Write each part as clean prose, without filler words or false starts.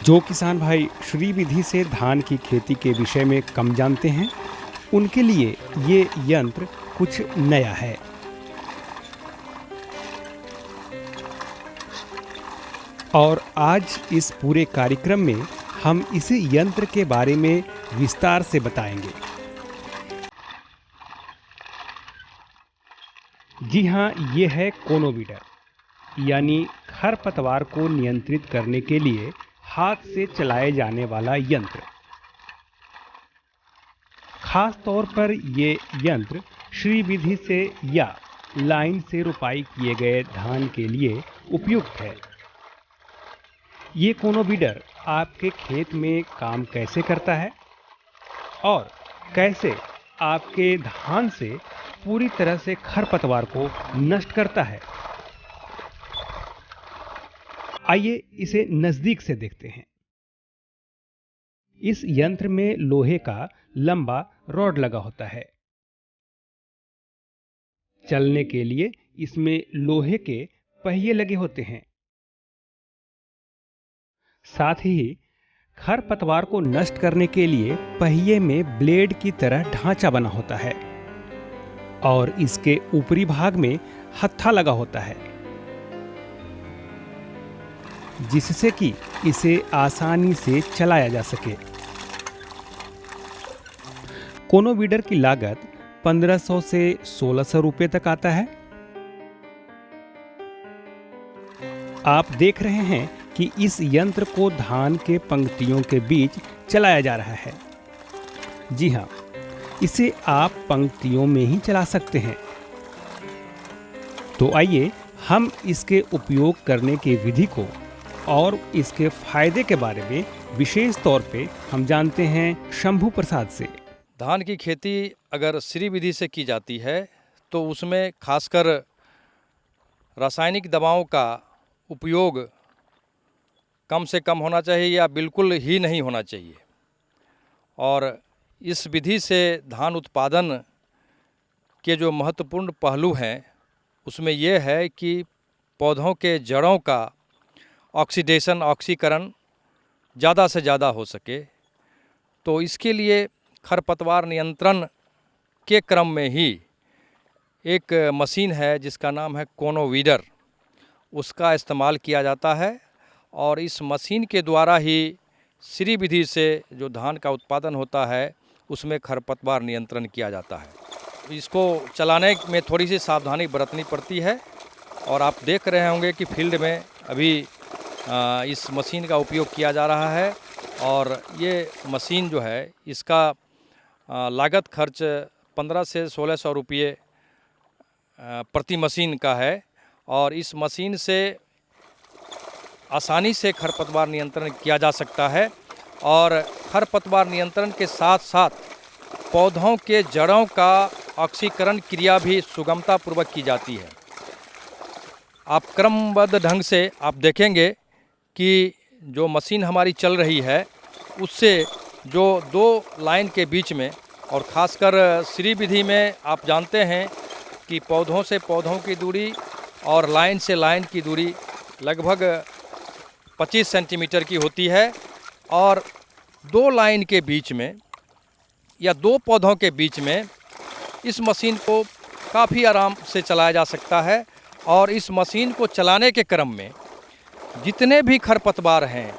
जो किसान भाई श्री विधि से धान की खेती के विषय में कम जानते हैं, उनके लिए ये यंत्र कुछ नया है। और आज इस पूरे कार्यक्रम में हम इसी यंत्र के बारे में विस्तार से बताएंगे। जी हाँ, ये है कोनो वीडर, यानी खरपतवार को नियंत्रित करने के लिए हाथ से चलाए जाने वाला यंत्र। खास तौर पर ये यंत्र श्री विधि से या लाइन से रुपाई किए गए धान के लिए उपयुक्त है। ये कोनो वीडर आपके खेत में काम कैसे करता है और कैसे आपके धान से पूरी तरह से खरपतवार को नष्ट करता है, आइए इसे नजदीक से देखते हैं। इस यंत्र में लोहे का लंबा रॉड लगा होता है। चलने के लिए इसमें लोहे के पहिए लगे होते हैं। साथ ही खरपतवार को नष्ट करने के लिए पहिए में ब्लेड की तरह ढांचा बना होता है और इसके ऊपरी भाग में हत्था लगा होता है, जिससे कि इसे आसानी से चलाया जा सके। कोनो वीडर की लागत 1500 से 1600 रुपए तक आता है। आप देख रहे हैं कि इस यंत्र को धान के पंक्तियों के बीच चलाया जा रहा है। जी हाँ, इसे आप पंक्तियों में ही चला सकते हैं। तो आइए हम इसके उपयोग करने की विधि को और इसके फायदे के बारे में विशेष तौर पे हम जानते हैं शंभू प्रसाद से। धान की खेती अगर श्री विधि से की जाती है तो उसमें खासकर रासायनिक दवाओं का उपयोग कम से कम होना चाहिए या बिल्कुल ही नहीं होना चाहिए। और इस विधि से धान उत्पादन के जो महत्वपूर्ण पहलू हैं उसमें यह है कि पौधों के जड़ों का ऑक्सीकरण ज़्यादा से ज़्यादा हो सके। तो इसके लिए खरपतवार नियंत्रण के क्रम में ही एक मशीन है जिसका नाम है कोनो वीडर, उसका इस्तेमाल किया जाता है। और इस मशीन के द्वारा ही श्री विधि से जो धान का उत्पादन होता है उसमें खरपतवार नियंत्रण किया जाता है। इसको चलाने में थोड़ी सी सावधानी बरतनी पड़ती है और आप देख रहे होंगे कि फील्ड में अभी इस मशीन का उपयोग किया जा रहा है। और ये मशीन जो है इसका लागत खर्च 15 से 1600 रुपये प्रति मशीन का है। और इस मशीन से आसानी से खरपतवार नियंत्रण किया जा सकता है। और खरपतवार नियंत्रण के साथ साथ पौधों के जड़ों का ऑक्सीकरण क्रिया भी सुगमतापूर्वक की जाती है। आप क्रमबद्ध ढंग से आप देखेंगे कि जो मशीन हमारी चल रही है उससे जो दो लाइन के बीच में, और ख़ासकर श्री विधि में आप जानते हैं कि पौधों से पौधों की दूरी और लाइन से लाइन की दूरी लगभग 25 सेंटीमीटर की होती है। और दो लाइन के बीच में या दो पौधों के बीच में इस मशीन को काफ़ी आराम से चलाया जा सकता है। और इस मशीन को चलाने के क्रम में जितने भी खरपतवार हैं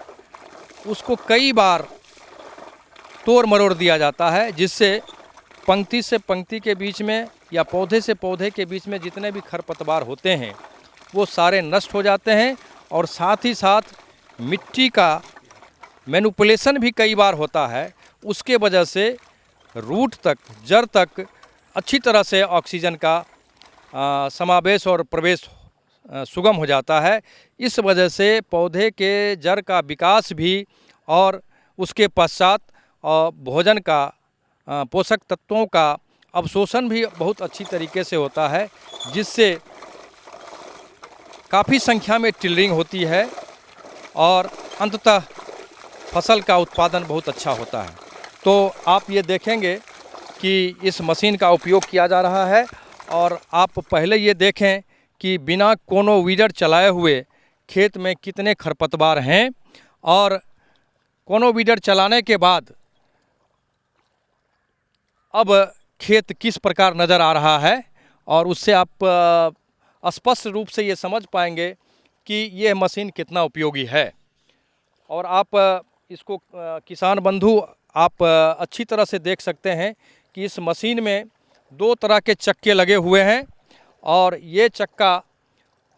उसको कई बार तोड़ मरोड़ दिया जाता है, जिससे पंक्ति से पंक्ति के बीच में या पौधे से पौधे के बीच में जितने भी खरपतवार होते हैं वो सारे नष्ट हो जाते हैं। और साथ ही साथ मिट्टी का मैनिपुलेशन भी कई बार होता है, उसके वजह से रूट तक, जड़ तक अच्छी तरह से ऑक्सीजन का समावेश और प्रवेश सुगम हो जाता है। इस वजह से पौधे के जड़ का विकास भी और उसके पश्चात भोजन का पोषक तत्वों का अवशोषण भी बहुत अच्छी तरीके से होता है, जिससे काफ़ी संख्या में टिलरिंग होती है और अंततः फसल का उत्पादन बहुत अच्छा होता है। तो आप ये देखेंगे कि इस मशीन का उपयोग किया जा रहा है। और आप पहले ये देखें कि बिना कोनो वीडर चलाए हुए खेत में कितने खरपतवार हैं और कोनो वीडर चलाने के बाद अब खेत किस प्रकार नज़र आ रहा है और उससे आप स्पष्ट रूप से ये समझ पाएंगे कि ये मशीन कितना उपयोगी है। और आप इसको किसान बंधु आप अच्छी तरह से देख सकते हैं कि इस मशीन में 2 तरह के चक्के लगे हुए हैं और ये चक्का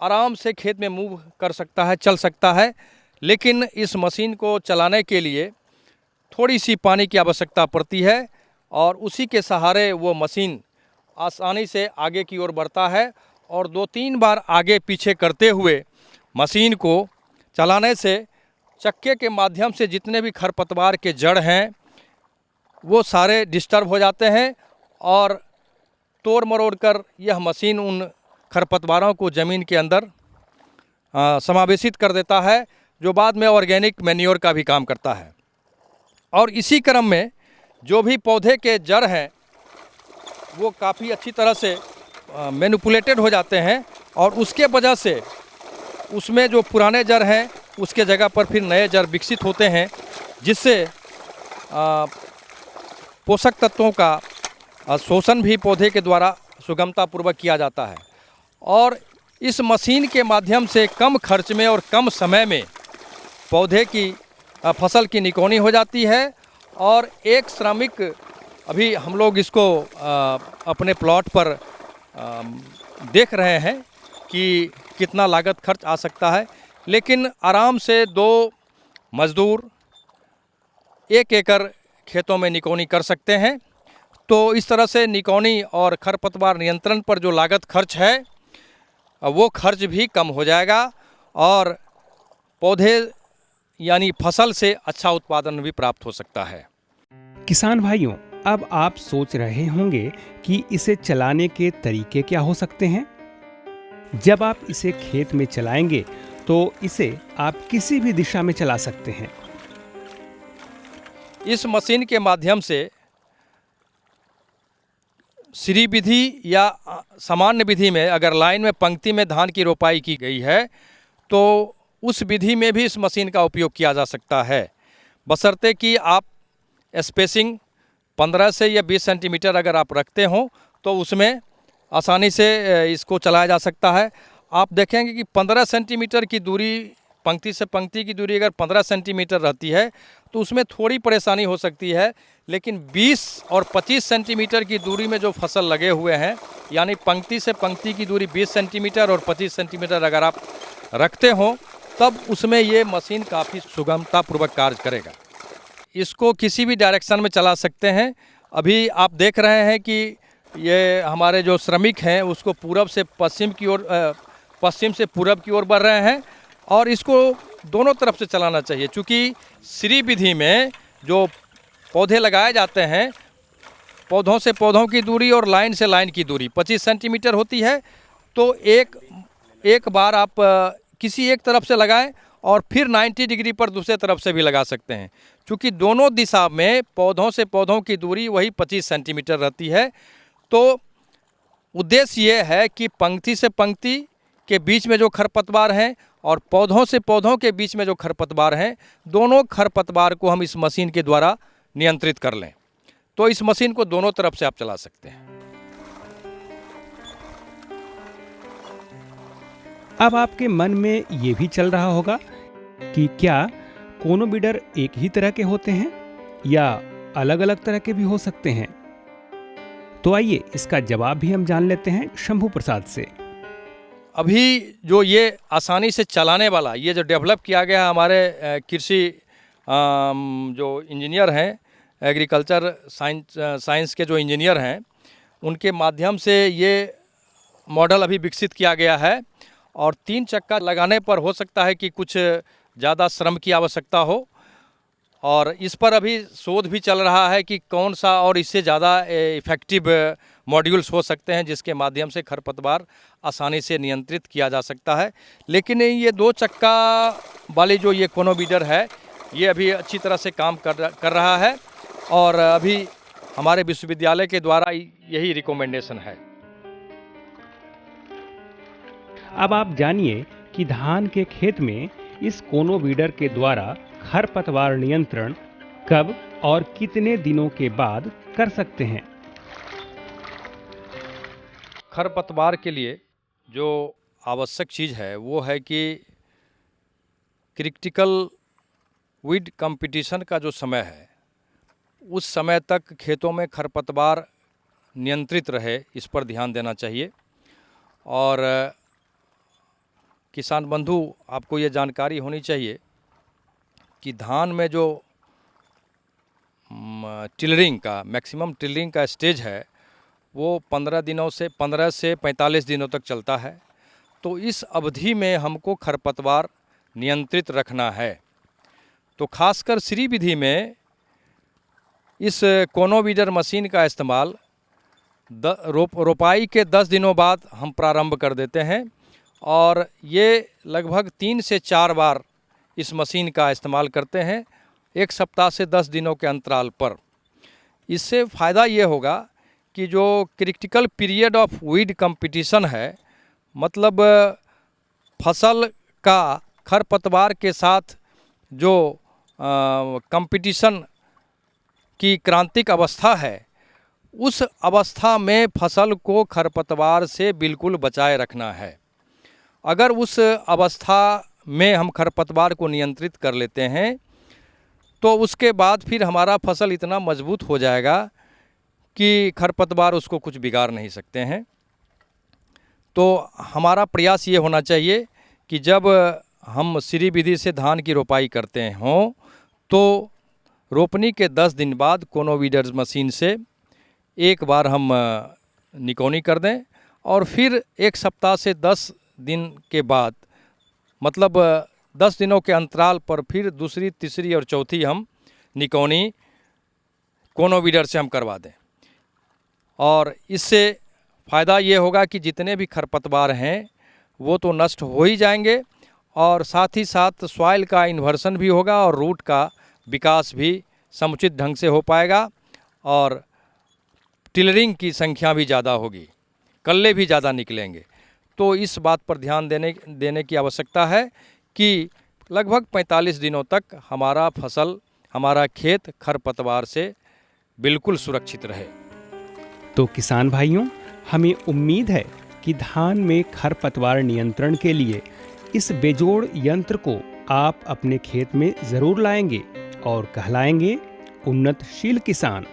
आराम से खेत में मूव कर सकता है, चल सकता है। लेकिन इस मशीन को चलाने के लिए थोड़ी सी पानी की आवश्यकता पड़ती है और उसी के सहारे वो मशीन आसानी से आगे की ओर बढ़ता है और 2-3 बार आगे पीछे करते हुए मशीन को चलाने से चक्के के माध्यम से जितने भी खरपतवार के जड़ हैं वो सारे डिस्टर्ब हो जाते हैं और तोड़ मरोड़ कर यह मशीन उन खरपतवारों को ज़मीन के अंदर समावेशित कर देता है, जो बाद में ऑर्गेनिक मैन्योर का भी काम करता है। और इसी क्रम में जो भी पौधे के जड़ हैं वो काफ़ी अच्छी तरह से मैनिपुलेटेड हो जाते हैं और उसके वजह से उसमें जो पुराने जड़ हैं उसके जगह पर फिर नए जड़ विकसित होते हैं, जिससे पोषक तत्वों का शोषण भी पौधे के द्वारा सुगमतापूर्वक किया जाता है। और इस मशीन के माध्यम से कम खर्च में और कम समय में पौधे की फसल की निकौनी हो जाती है। और एक श्रमिक, अभी हम लोग इसको अपने प्लॉट पर देख रहे हैं कि कितना लागत खर्च आ सकता है, लेकिन आराम से 2 मजदूर 1 एकड़ खेतों में निकौनी कर सकते हैं। तो इस तरह से निकौनी और खरपतवार नियंत्रण पर जो लागत खर्च है वो खर्च भी कम हो जाएगा और पौधे यानी फसल से अच्छा उत्पादन भी प्राप्त हो सकता है। किसान भाइयों, अब आप सोच रहे होंगे कि इसे चलाने के तरीके क्या हो सकते हैं। जब आप इसे खेत में चलाएंगे तो इसे आप किसी भी दिशा में चला सकते हैं। इस मशीन के माध्यम से श्री विधि या सामान्य विधि में अगर लाइन में पंक्ति में धान की रोपाई की गई है तो उस विधि में भी इस मशीन का उपयोग किया जा सकता है, बशर्ते कि आप स्पेसिंग 15 से या 20 सेंटीमीटर अगर आप रखते हो तो उसमें आसानी से इसको चलाया जा सकता है। आप देखेंगे कि 15 सेंटीमीटर की दूरी, पंक्ति से पंक्ति की दूरी अगर 15 सेंटीमीटर रहती है तो उसमें थोड़ी परेशानी हो सकती है, लेकिन 20 और 25 सेंटीमीटर की दूरी में जो फसल लगे हुए हैं, यानी पंक्ति से पंक्ति की दूरी 20 सेंटीमीटर और 25 सेंटीमीटर अगर आप रखते हो तब उसमें ये मशीन काफ़ी सुगमतापूर्वक कार्य करेगा। इसको किसी भी डायरेक्शन में चला सकते हैं। अभी आप देख रहे हैं कि ये हमारे जो श्रमिक हैं उसको पूरब से पश्चिम की ओर, पश्चिम से पूरब की ओर बढ़ रहे हैं और इसको दोनों तरफ से चलाना चाहिए, क्योंकि श्री विधि में जो पौधे लगाए जाते हैं पौधों से पौधों की दूरी और लाइन से लाइन की दूरी 25 सेंटीमीटर होती है। तो एक बार आप किसी एक तरफ से लगाएं और फिर 90 डिग्री पर दूसरे तरफ से भी लगा सकते हैं, क्योंकि दोनों दिशा में पौधों से पौधों की दूरी वही 25 सेंटीमीटर रहती है। तो उद्देश्य ये है कि पंक्ति से पंक्ति के बीच में जो खरपतवार हैं और पौधों से पौधों के बीच में जो खरपतवार हैं, दोनों खरपतवार को हम इस मशीन के द्वारा नियंत्रित कर लें। तो इस मशीन को दोनों तरफ से आप चला सकते हैं। अब आपके मन में ये भी चल रहा होगा कि क्या कोनो बीडर एक ही तरह के होते हैं या अलग अलग तरह के भी हो सकते हैं। तो आइए इसका जवाब भी हम जान लेते हैं शंभू प्रसाद से। अभी जो ये आसानी से चलाने वाला ये जो डेवलप किया गया हमारे कृषि जो इंजीनियर हैं, एग्रीकल्चर साइंस के जो इंजीनियर हैं, उनके माध्यम से ये मॉडल अभी विकसित किया गया है। और 3 चक्का लगाने पर हो सकता है कि कुछ ज़्यादा श्रम की आवश्यकता हो, और इस पर अभी शोध भी चल रहा है कि कौन सा और इससे ज़्यादा इफ़ेक्टिव मॉड्यूल्स हो सकते हैं जिसके माध्यम से खरपतवार आसानी से नियंत्रित किया जा सकता है। लेकिन ये 2 चक्का वाली जो ये कोनो बीडर है ये अभी अच्छी तरह से काम कर रहा है और अभी हमारे विश्वविद्यालय के द्वारा यही रिकमेंडेशन है। अब आप जानिए कि धान के खेत में इस कोनो बीडर के द्वारा खरपतवार नियंत्रण कब और कितने दिनों के बाद कर सकते हैं? खरपतवार के लिए जो आवश्यक चीज़ है वो है कि क्रिटिकल वीड कंपटीशन का जो समय है उस समय तक खेतों में खरपतवार नियंत्रित रहे, इस पर ध्यान देना चाहिए। और किसान बंधु, आपको ये जानकारी होनी चाहिए कि धान में जो टिलरिंग का मैक्सिमम टिलरिंग का स्टेज है वो 15 से 45 दिनों तक चलता है। तो इस अवधि में हमको खरपतवार नियंत्रित रखना है। तो खासकर श्री विधि में इस कोनो वीडर मशीन का इस्तेमाल रोपाई के 10 दिनों बाद हम प्रारंभ कर देते हैं और ये लगभग 3 से 4 बार इस मशीन का इस्तेमाल करते हैं, 1 सप्ताह से 10 दिनों के अंतराल पर। इससे फ़ायदा ये होगा कि जो critical period of weed competition है, मतलब फसल का खरपतवार के साथ जो कंपटीशन की क्रांतिक अवस्था है, उस अवस्था में फसल को खरपतवार से बिल्कुल बचाए रखना है। अगर उस अवस्था में हम खरपतवार को नियंत्रित कर लेते हैं तो उसके बाद फिर हमारा फसल इतना मजबूत हो जाएगा कि खरपतवार उसको कुछ बिगाड़ नहीं सकते हैं। तो हमारा प्रयास ये होना चाहिए कि जब हम श्री विधि से धान की रोपाई करते हों तो रोपनी के 10 दिन बाद कोनो वीडर मशीन से एक बार हम निकौनी कर दें और फिर 1 सप्ताह से 10 दिन के बाद, मतलब 10 दिनों के अंतराल पर फिर दूसरी, तीसरी और चौथी हम निकौनी कोनो वीडर से हम करवा दें। और इससे फ़ायदा ये होगा कि जितने भी खरपतवार हैं वो तो नष्ट हो ही जाएंगे और साथ ही साथ सॉइल का इन्वर्सन भी होगा और रूट का विकास भी समुचित ढंग से हो पाएगा और टिलरिंग की संख्या भी ज़्यादा होगी, कल्ले भी ज़्यादा निकलेंगे। तो इस बात पर ध्यान देने की आवश्यकता है कि लगभग 45 दिनों तक हमारा फसल, हमारा खेत खरपतवार से बिल्कुल सुरक्षित रहे। तो किसान भाइयों, हमें उम्मीद है कि धान में खरपतवार नियंत्रण के लिए इस बेजोड़ यंत्र को आप अपने खेत में ज़रूर लाएंगे और कहलाएंगे उन्नतशील किसान।